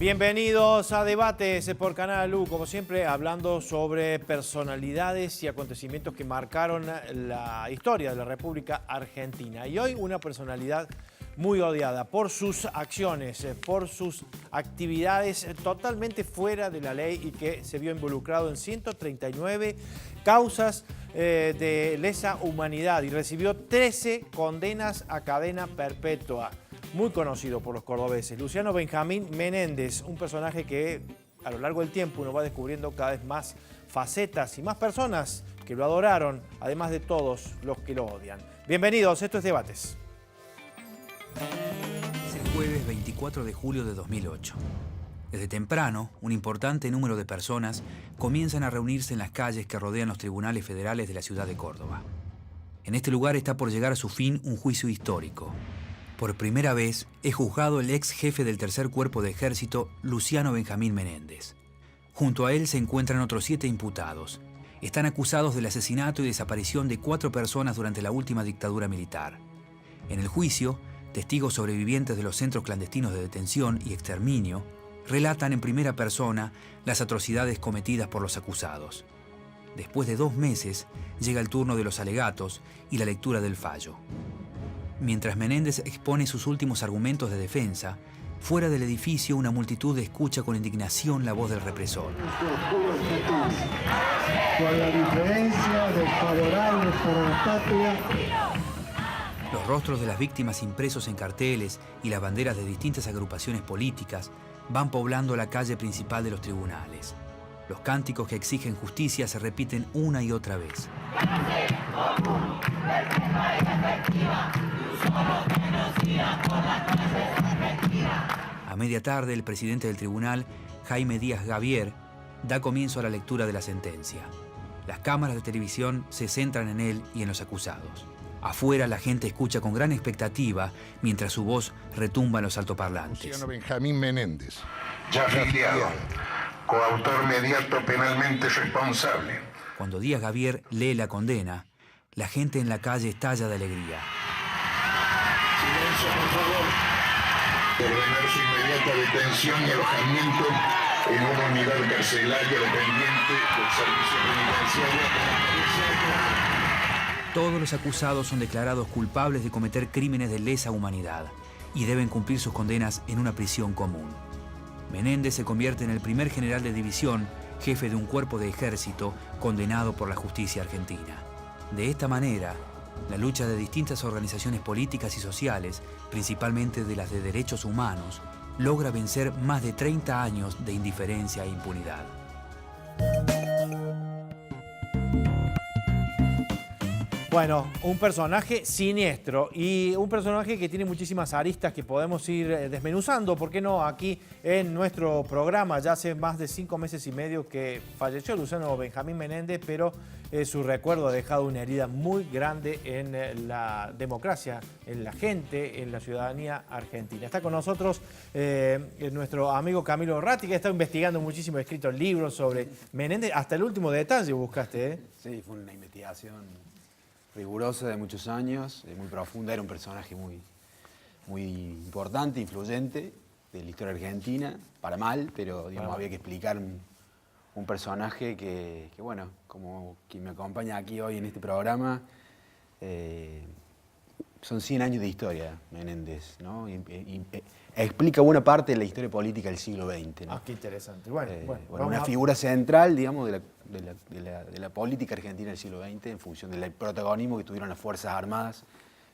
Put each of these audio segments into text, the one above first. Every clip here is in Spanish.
Bienvenidos a Debates por Canal U, como siempre hablando sobre personalidades y acontecimientos que marcaron la historia de la República Argentina. Y hoy una personalidad muy odiada por sus acciones, por sus actividades totalmente fuera de la ley y que se vio involucrado en 139 causas de lesa humanidad y recibió 13 condenas a cadena perpetua. Muy conocido por los cordobeses, Luciano Benjamín Menéndez, un personaje que a lo largo del tiempo uno va descubriendo cada vez más facetas y más personas que lo adoraron, además de todos los que lo odian. Bienvenidos, esto es Debates. Es el jueves 24 de julio de 2008. Desde temprano, un importante número de personas comienzan a reunirse en las calles que rodean los tribunales federales de la ciudad de Córdoba. En este lugar está por llegar a su fin un juicio histórico. Por primera vez es juzgado el ex jefe del Tercer Cuerpo de Ejército, Luciano Benjamín Menéndez. Junto a él se encuentran otros 7 imputados. Están acusados del asesinato y desaparición de 4 personas durante la última dictadura militar. En el juicio, testigos sobrevivientes de los centros clandestinos de detención y exterminio relatan en primera persona las atrocidades cometidas por los acusados. Después de 2 meses, llega el turno de los alegatos y la lectura del fallo. Mientras Menéndez expone sus últimos argumentos de defensa, fuera del edificio una multitud escucha con indignación la voz del represor. Con la diferencia desfavorable para la patria. Los rostros de las víctimas impresos en carteles y las banderas de distintas agrupaciones políticas van poblando la calle principal de los tribunales. Los cánticos que exigen justicia se repiten una y otra vez. A media tarde, el presidente del tribunal, Jaime Díaz Gavier, da comienzo a la lectura de la sentencia. Las cámaras de televisión se centran en él y en los acusados. Afuera la gente escucha con gran expectativa mientras su voz retumba en los altoparlantes. Luciano Benjamín Menéndez. Ya afiliado, coautor mediato penalmente responsable. Cuando Díaz Gavier lee la condena, la gente en la calle estalla de alegría. Silencio, por favor. Ordenar su inmediata detención y alojamiento en una unidad carcelaria dependiente del servicio penitenciario. Todos los acusados son declarados culpables de cometer crímenes de lesa humanidad y deben cumplir sus condenas en una prisión común. Menéndez se convierte en el primer general de división, jefe de un cuerpo de ejército condenado por la justicia argentina. De esta manera, la lucha de distintas organizaciones políticas y sociales, principalmente de las de derechos humanos, logra vencer más de 30 años de indiferencia e impunidad. Bueno, un personaje siniestro y un personaje que tiene muchísimas aristas que podemos ir desmenuzando, ¿por qué no? Aquí en nuestro programa, ya hace más de 5 meses y medio que falleció Luciano Benjamín Menéndez, pero su recuerdo ha dejado una herida muy grande en la democracia, en la gente, en la ciudadanía argentina. Está con nosotros nuestro amigo Camilo Ratti, que ha estado investigando muchísimo, ha escrito libros sobre Menéndez, hasta el último detalle buscaste, ¿eh? Sí, fue una investigación rigurosa de muchos años, muy profunda, era un personaje muy importante, influyente de la historia argentina, para mal, pero digamos, había que explicar un personaje que, bueno, como quien me acompaña aquí hoy en este programa, son 100 años de historia, Menéndez, ¿no? Y explica buena parte de la historia política del siglo XX, ¿no? Ah, qué interesante. Bueno, una figura central, digamos, de la política argentina del siglo XX en función del protagonismo que tuvieron las Fuerzas Armadas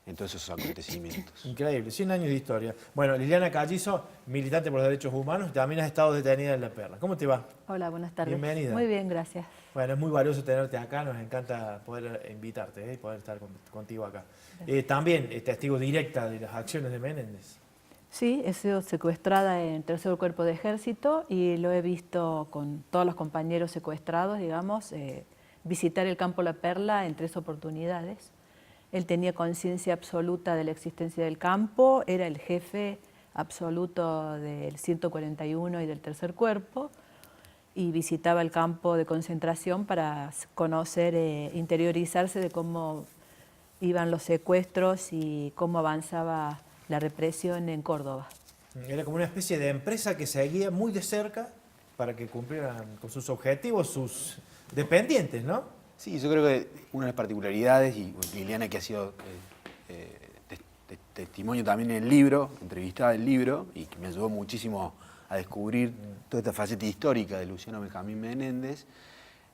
en todos esos acontecimientos. Increíble, 100 años de historia. Bueno, Liliana Callizo, militante por los derechos humanos, también has estado detenida en La Perla. ¿Cómo te va? Hola, buenas tardes. Bienvenida. Muy bien, gracias. Bueno, es muy valioso tenerte acá, nos encanta poder invitarte y poder estar contigo acá. También testigo directa de las acciones de Menéndez. Sí, he sido secuestrada en Tercer Cuerpo de Ejército y lo he visto con todos los compañeros secuestrados, digamos, visitar el campo La Perla en 3 oportunidades. Él tenía conciencia absoluta de la existencia del campo, era el jefe absoluto del 141 y del Tercer Cuerpo y visitaba el campo de concentración para conocer, interiorizarse de cómo iban los secuestros y cómo avanzaba la represión en Córdoba. Era como una especie de empresa que seguía muy de cerca para que cumplieran con sus objetivos, sus dependientes, ¿no? Sí, yo creo que una de las particularidades, y Liliana que ha sido testimonio también en el libro, entrevistada del libro, y que me ayudó muchísimo a descubrir toda esta faceta histórica de Luciano Benjamín Menéndez,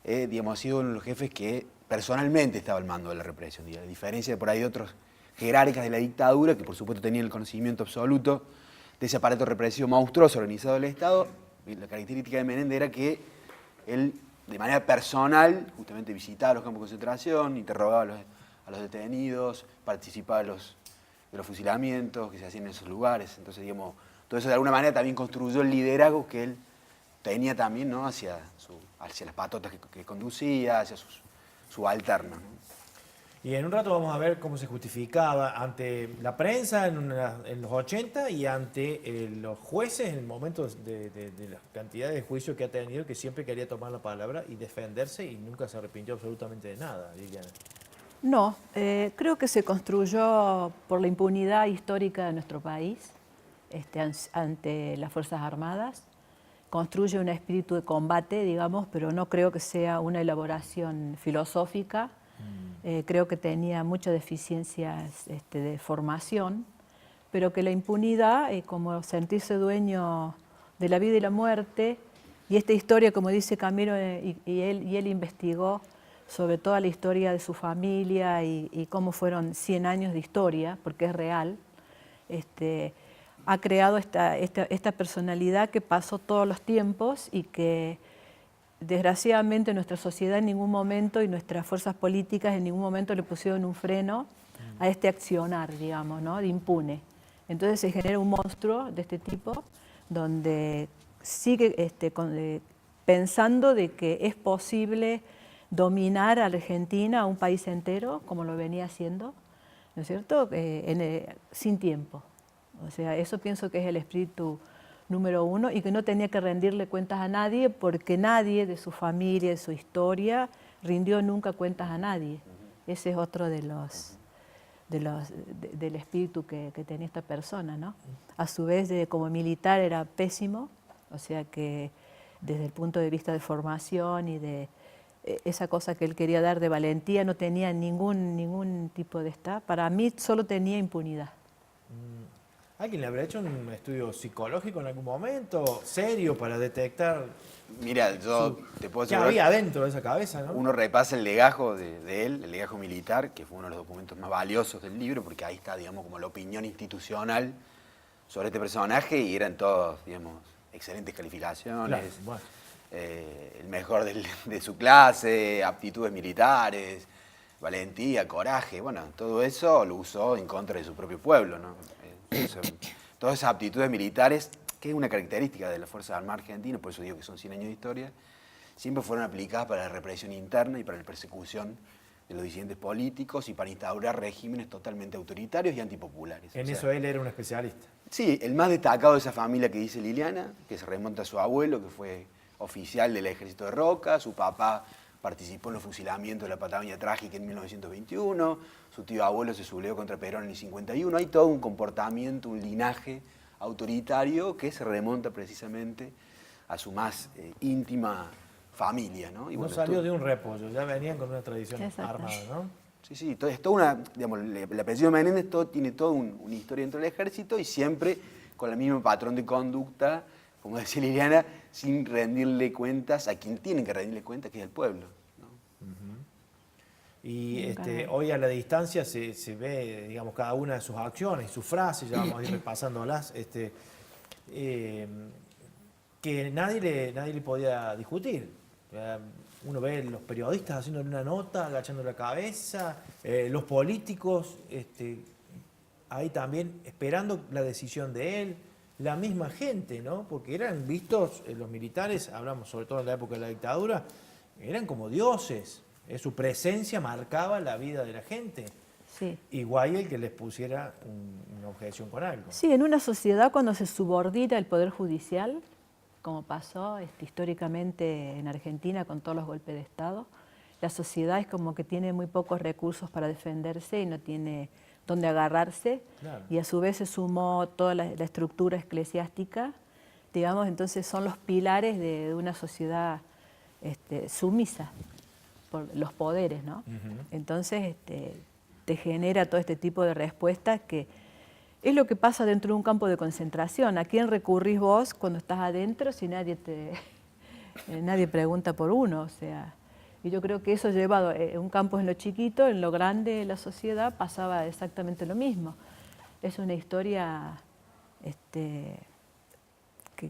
digamos, ha sido uno de los jefes que personalmente estaba al mando de la represión, a diferencia de por ahí de otros jerarcas de la dictadura, que por supuesto tenían el conocimiento absoluto de ese aparato represivo monstruoso organizado del Estado. La característica de Menéndez era que él, de manera personal, justamente visitaba los campos de concentración, interrogaba a los detenidos, participaba de los fusilamientos que se hacían en esos lugares. Entonces, digamos, todo eso de alguna manera también construyó el liderazgo que él tenía también, ¿no?, hacia las patotas que conducía, hacia su subalterno, ¿no? Y en un rato vamos a ver cómo se justificaba ante la prensa en los 80 y ante los jueces en el momento de la cantidad de juicios que ha tenido, que siempre quería tomar la palabra y defenderse y nunca se arrepintió absolutamente de nada, Liliana. No, creo que se construyó por la impunidad histórica de nuestro país ante las Fuerzas Armadas. Construye un espíritu de combate, digamos, pero no creo que sea una elaboración filosófica. Creo que tenía muchas deficiencias de formación, pero que la impunidad, como sentirse dueño de la vida y la muerte, y esta historia, como dice Camilo, y él investigó sobre toda la historia de su familia y cómo fueron 100 años de historia, porque es real, ha creado esta personalidad que pasó todos los tiempos y que desgraciadamente nuestra sociedad en ningún momento y nuestras fuerzas políticas en ningún momento le pusieron un freno a este accionar, digamos, ¿no?, de impune. Entonces se genera un monstruo de este tipo donde sigue pensando de que es posible dominar a la Argentina, a un país entero, como lo venía haciendo, ¿no es cierto?, sin tiempo. O sea, eso pienso que es el espíritu número uno, y que no tenía que rendirle cuentas a nadie, porque nadie de su familia, de su historia, rindió nunca cuentas a nadie. Ese es otro del espíritu que tenía esta persona, ¿no? A su vez, como militar era pésimo, o sea que desde el punto de vista de formación y de esa cosa que él quería dar de valentía, no tenía ningún tipo de para mí solo tenía impunidad. ¿Alguien le habrá hecho un estudio psicológico en algún momento, serio, para detectar Mira, yo te puedo qué asegurar, había dentro de esa cabeza, ¿no? uno repasa el legajo de él, el legajo militar, que fue uno de los documentos más valiosos del libro, porque ahí está, digamos, como la opinión institucional sobre este personaje, y eran todos, digamos, excelentes calificaciones, Claro, bueno. El mejor de su clase, aptitudes militares, valentía, coraje, bueno, todo eso lo usó en contra de su propio pueblo, ¿no? Todas esas aptitudes militares, que es una característica de las Fuerzas Armadas Argentinas, por eso digo que son 100 años de historia, siempre fueron aplicadas para la represión interna y para la persecución de los disidentes políticos y para instaurar regímenes totalmente autoritarios y antipopulares. En eso él era un especialista. Sí, el más destacado de esa familia que dice Liliana, que se remonta a su abuelo, que fue oficial del Ejército de Roca, su papá participó en los fusilamientos de la Patagonia Trágica en 1921, su tío abuelo se sublevó contra Perón en el 51, hay todo un comportamiento, un linaje autoritario que se remonta precisamente a su más íntima familia, ¿no? Y No bueno, salió de un repollo, ya venían con una tradición Exacto. armada, ¿no? Sí, es toda una, digamos, el apellido Menéndez tiene toda una historia dentro del ejército y siempre con el mismo patrón de conducta, como decía Liliana, sin rendirle cuentas a quien tienen que rendirle cuentas, que es el pueblo, ¿no? Y hoy a la distancia se ve, digamos, cada una de sus acciones, sus frases, ya vamos a ir repasándolas, que nadie le podía discutir. Uno ve los periodistas haciéndole una nota, agachando la cabeza, los políticos ahí también esperando la decisión de él, la misma gente, ¿no? Porque eran vistos, los militares, hablamos sobre todo en la época de la dictadura, eran como dioses. Su presencia marcaba la vida de la gente. Sí. Igual el que les pusiera una objeción con algo. Sí, en una sociedad cuando se subordina el Poder Judicial, como pasó históricamente en Argentina con todos los golpes de Estado, la sociedad es como que tiene muy pocos recursos para defenderse y no tiene donde agarrarse, Claro. y a su vez se sumó toda la estructura eclesiástica, digamos, entonces son los pilares de una sociedad sumisa por los poderes, ¿no? Entonces te genera todo este tipo de respuestas que es lo que pasa dentro de un campo de concentración. ¿A quién recurrís vos cuando estás adentro si nadie pregunta por uno? O sea, y yo creo que eso llevado, un campo en lo chiquito, en lo grande de la sociedad pasaba exactamente lo mismo. Es una historia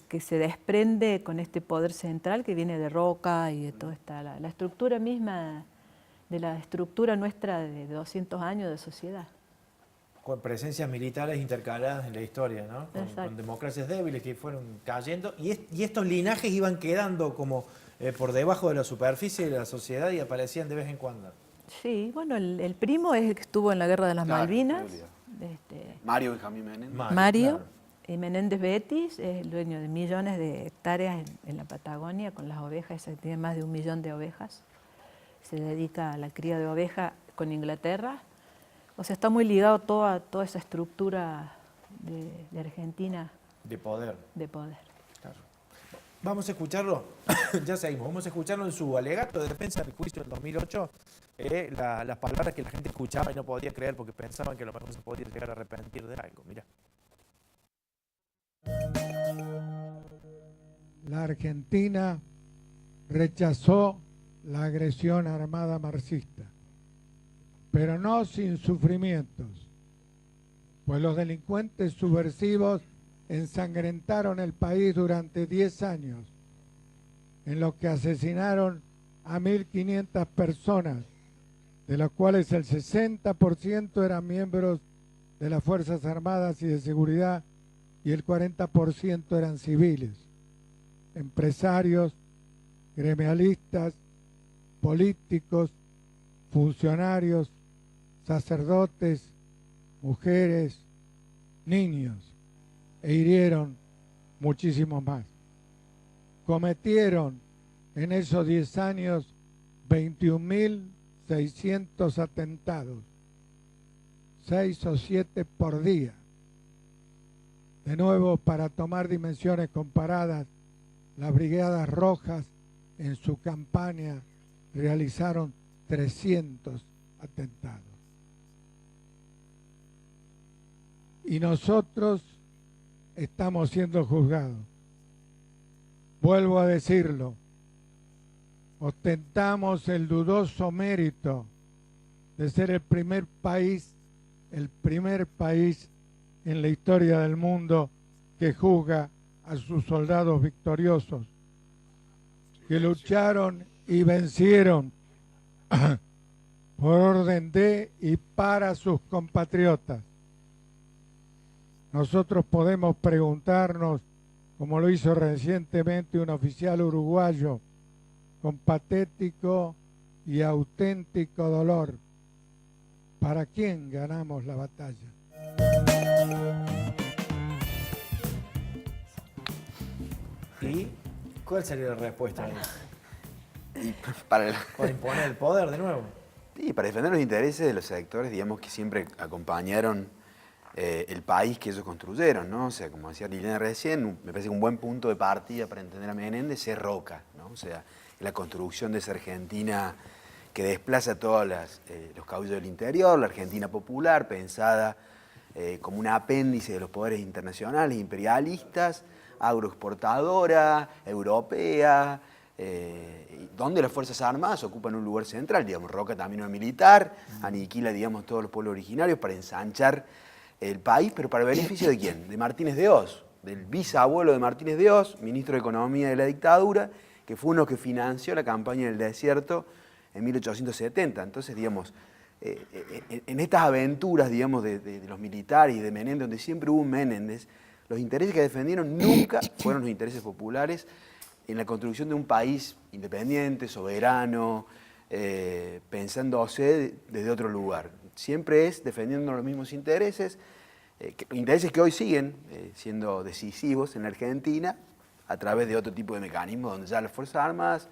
que se desprende con este poder central que viene de Roca y de toda la estructura misma, de la estructura nuestra de 200 años de sociedad. Con presencias militares intercaladas en la historia, ¿no? Con democracias débiles que fueron cayendo. Y estos linajes iban quedando como por debajo de la superficie de la sociedad y aparecían de vez en cuando. Sí, bueno, el primo es el que estuvo en la Guerra de las Claro, Malvinas. Mario Benjamín Menéndez. Mario. Claro. Y Menéndez Betis es el dueño de millones de hectáreas en la Patagonia con las ovejas, tiene más de 1 millón de ovejas. Se dedica a la cría de ovejas con Inglaterra. O sea, está muy ligado toda esa estructura de Argentina. De poder. De poder. Claro. Vamos a escucharlo, ya seguimos, vamos a escucharlo en su alegato de defensa del juicio del 2008, las palabras que la gente escuchaba y no podía creer porque pensaban que a lo mejor se podía llegar a arrepentir de algo. Mirá. La Argentina rechazó la agresión armada marxista, pero no sin sufrimientos, pues los delincuentes subversivos ensangrentaron el país durante 10 años, en los que asesinaron a 1.500 personas, de las cuales el 60% eran miembros de las Fuerzas Armadas y de Seguridad y el 40% eran civiles, empresarios, gremialistas, políticos, funcionarios, sacerdotes, mujeres, niños, e hirieron muchísimos más. Cometieron en esos 10 años 21.600 atentados, 6 o 7 por día. De nuevo, para tomar dimensiones comparadas, las Brigadas Rojas en su campaña realizaron 300 atentados. Y nosotros estamos siendo juzgados. Vuelvo a decirlo, ostentamos el dudoso mérito de ser el primer país en la historia del mundo que juzga a sus soldados victoriosos, que lucharon y vencieron por orden de y para sus compatriotas. Nosotros podemos preguntarnos, como lo hizo recientemente un oficial uruguayo, con patético y auténtico dolor, ¿para quién ganamos la batalla? ¿Y cuál sería la respuesta ahí? Y para ¿Para imponer el poder de nuevo? Sí, para defender los intereses de los sectores, digamos, que siempre acompañaron el país que ellos construyeron, ¿no? O sea, como decía Liliana recién, me parece que un buen punto de partida para entender a Menéndez es Roca, ¿no? O sea, la construcción de esa Argentina que desplaza a todos los caudillos del interior, la Argentina popular, pensada como un apéndice de los poderes internacionales, imperialistas, agroexportadora, europea, donde las Fuerzas Armadas ocupan un lugar central, digamos, Roca también es militar, aniquila, digamos, todos los pueblos originarios para ensanchar el país, pero ¿para el beneficio de quién? De Martínez de Hoz, del bisabuelo de Martínez de Hoz, ministro de Economía de la dictadura, que fue uno que financió la campaña del desierto en 1870. Entonces, digamos, en estas aventuras, digamos, de los militares y de Menéndez, donde siempre hubo un Menéndez, los intereses que defendieron nunca fueron los intereses populares en la construcción de un país independiente, soberano, pensándose desde otro lugar. Siempre es defendiendo los mismos intereses, intereses que hoy siguen siendo decisivos en la Argentina a través de otro tipo de mecanismos donde ya las Fuerzas Armadas,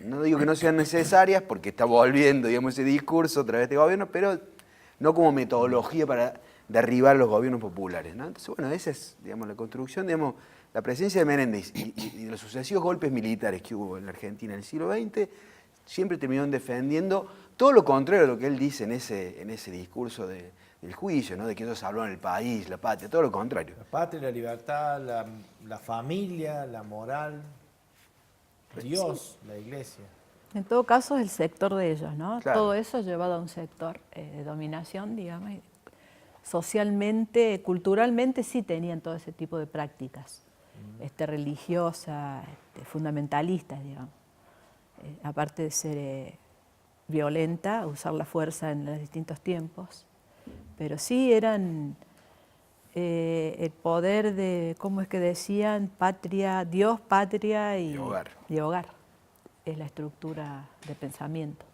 no digo que no sean necesarias porque está volviendo, digamos, ese discurso a través de este gobierno, pero no como metodología para derribar los gobiernos populares, ¿no? Entonces, bueno, esa es, digamos, la construcción, digamos, la presencia de Menéndez y de los sucesivos golpes militares que hubo en la Argentina en el siglo XX, siempre terminaron defendiendo todo lo contrario de lo que él dice en ese discurso del juicio, ¿no? De que ellos hablaban del país, la patria, todo lo contrario. La patria, la libertad, la familia, la moral, Dios, la iglesia. En todo caso, es el sector de ellos, ¿no? Claro. Todo eso llevado a un sector de dominación, digamos. Y socialmente, culturalmente sí tenían todo ese tipo de prácticas, religiosas, fundamentalistas, digamos. Aparte de ser violenta, usar la fuerza en los distintos tiempos, pero sí eran el poder de, ¿cómo es que decían? Patria, Dios, patria y hogar. Es la estructura de pensamiento.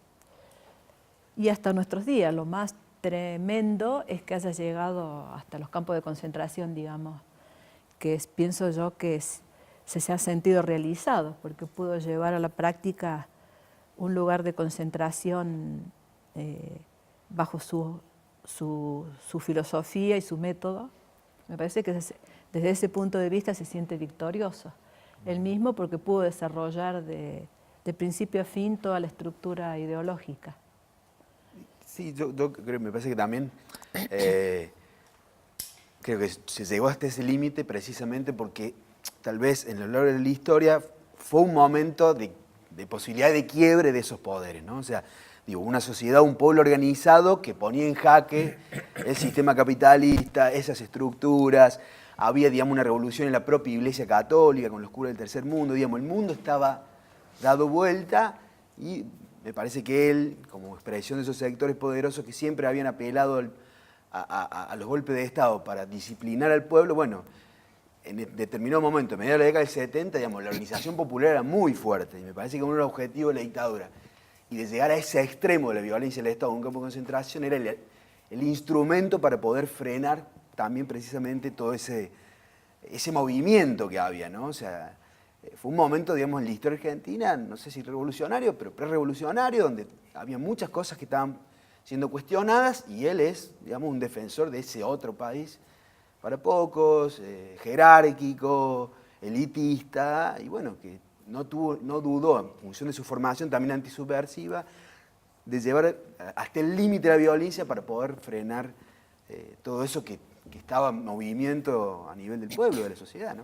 Y hasta nuestros días, lo más tremendo es que haya llegado hasta los campos de concentración, digamos, que pienso yo que se ha sentido realizado, porque pudo llevar a la práctica un lugar de concentración bajo su filosofía y su método. Me parece que desde ese punto de vista se siente victorioso. Él mismo porque pudo desarrollar de principio a fin toda la estructura ideológica. Sí, yo creo, me parece que también creo que se llegó hasta ese límite precisamente porque tal vez en lo largo de la historia fue un momento de posibilidad de quiebre de esos poderes, ¿no? O sea, digo, una sociedad, un pueblo organizado que ponía en jaque el sistema capitalista, esas estructuras. Había, digamos, una revolución en la propia Iglesia Católica con los curas del tercer mundo. Digamos, el mundo estaba dado vuelta y me parece que él, como expresión de esos sectores poderosos que siempre habían apelado a los golpes de Estado para disciplinar al pueblo, bueno, en determinado momento, en medio de la década del 70, digamos, la organización popular era muy fuerte y me parece que uno de los objetivos de la dictadura y de llegar a ese extremo de la violencia del Estado en un campo de concentración era el instrumento para poder frenar también precisamente todo ese movimiento que había, ¿no? O sea, fue un momento, digamos, en la historia argentina, no sé si revolucionario, pero pre-revolucionario, donde había muchas cosas que estaban siendo cuestionadas y él es, digamos, un defensor de ese otro país para pocos, jerárquico, elitista, y bueno, que no dudó, en función de su formación también antisubversiva, de llevar hasta el límite de la violencia para poder frenar todo eso que estaba en movimiento a nivel del pueblo, de la sociedad, ¿no?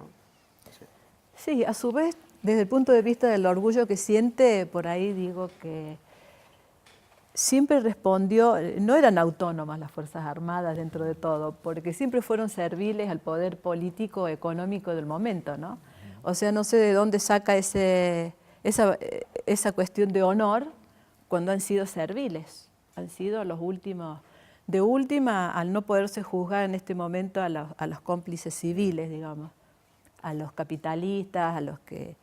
Sí, a su vez, desde el punto de vista del orgullo que siente, por ahí digo que siempre respondió, no eran autónomas las Fuerzas Armadas dentro de todo, porque siempre fueron serviles al poder político, económico del momento, ¿no? O sea, no sé de dónde saca esa cuestión de honor cuando han sido serviles, han sido los últimos. De última, al no poderse juzgar en este momento a los cómplices civiles, digamos, a los capitalistas, a los que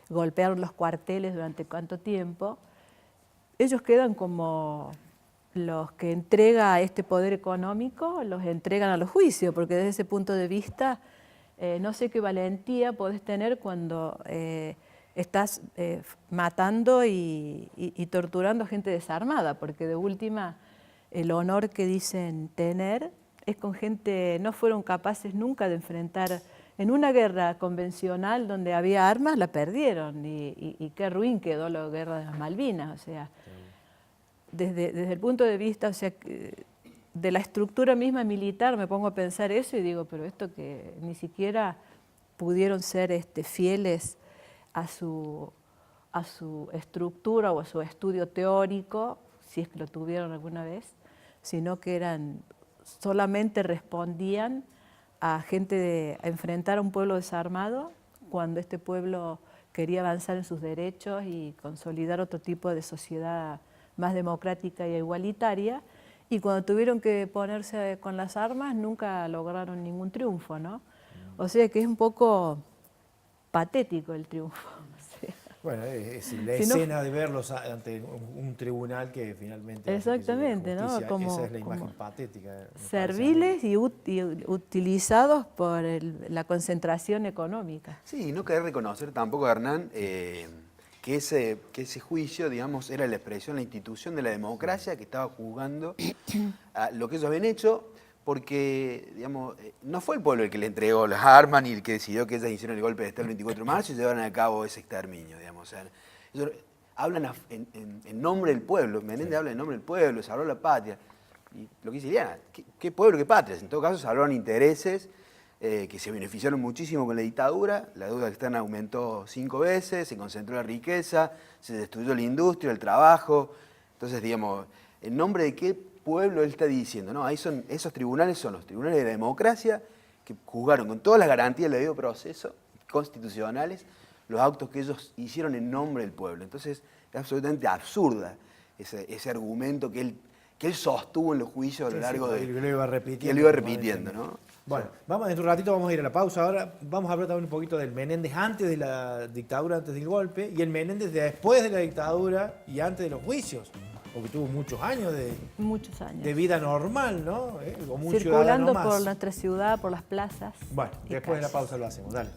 golpearon los cuarteles durante cuánto tiempo, ellos quedan como los que entrega a este poder económico, los entregan a los juicios, porque desde ese punto de vista no sé qué valentía podés tener cuando estás matando y torturando a gente desarmada, porque de última el honor que dicen tener es con gente, no fueron capaces nunca de enfrentar. En una guerra convencional donde había armas, la perdieron y qué ruin quedó la guerra de las Malvinas. O sea, desde el punto de vista, o sea, de la estructura misma militar, me pongo a pensar eso y digo, pero esto que ni siquiera pudieron ser fieles a su estructura o a su estudio teórico, si es que lo tuvieron alguna vez, sino que solamente respondían a enfrentar a un pueblo desarmado cuando este pueblo quería avanzar en sus derechos y consolidar otro tipo de sociedad más democrática y igualitaria, y cuando tuvieron que ponerse con las armas nunca lograron ningún triunfo, ¿no? O sea que es un poco patético el triunfo. Bueno, es la escena de verlos ante un tribunal que finalmente... Exactamente, ¿no? Esa es la imagen patética. Serviles y utilizados por la concentración económica. Sí, no querer reconocer tampoco, Hernán, que ese juicio, digamos, era la expresión, la institución de la democracia que estaba juzgando a lo que ellos habían hecho, porque, digamos, no fue el pueblo el que le entregó las armas ni el que decidió que ellas hicieron el golpe de Estado el 24 de marzo y llevaron a cabo ese exterminio, digamos. O sea, ellos hablan en nombre del pueblo, Menéndez habla en nombre del pueblo, salvó la patria. Y lo que dice Ileana, ¿qué pueblo, qué patria? En todo caso, salvaron intereses que se beneficiaron muchísimo con la dictadura, la deuda externa aumentó 5 veces, se concentró la riqueza, se destruyó la industria, el trabajo. Entonces, digamos, ¿en nombre de qué pueblo él está diciendo? No, ahí esos tribunales son los tribunales de la democracia que juzgaron con todas las garantías del debido proceso constitucionales los actos que ellos hicieron en nombre del pueblo. Entonces, es absolutamente absurda ese argumento que él sostuvo en los juicios a lo largo de... Y lo iba repitiendo. Que lo iba repitiendo, ¿no? Bueno, dentro de un ratito vamos a ir a la pausa. Ahora vamos a hablar también un poquito del Menéndez antes de la dictadura, antes del golpe, y el Menéndez después de la dictadura y antes de los juicios, porque tuvo muchos años de vida normal, ¿no? Como un ciudadano circulando más. por nuestra ciudad, por las plazas. Bueno, y después de la calles. pausa lo hacemos. Dale.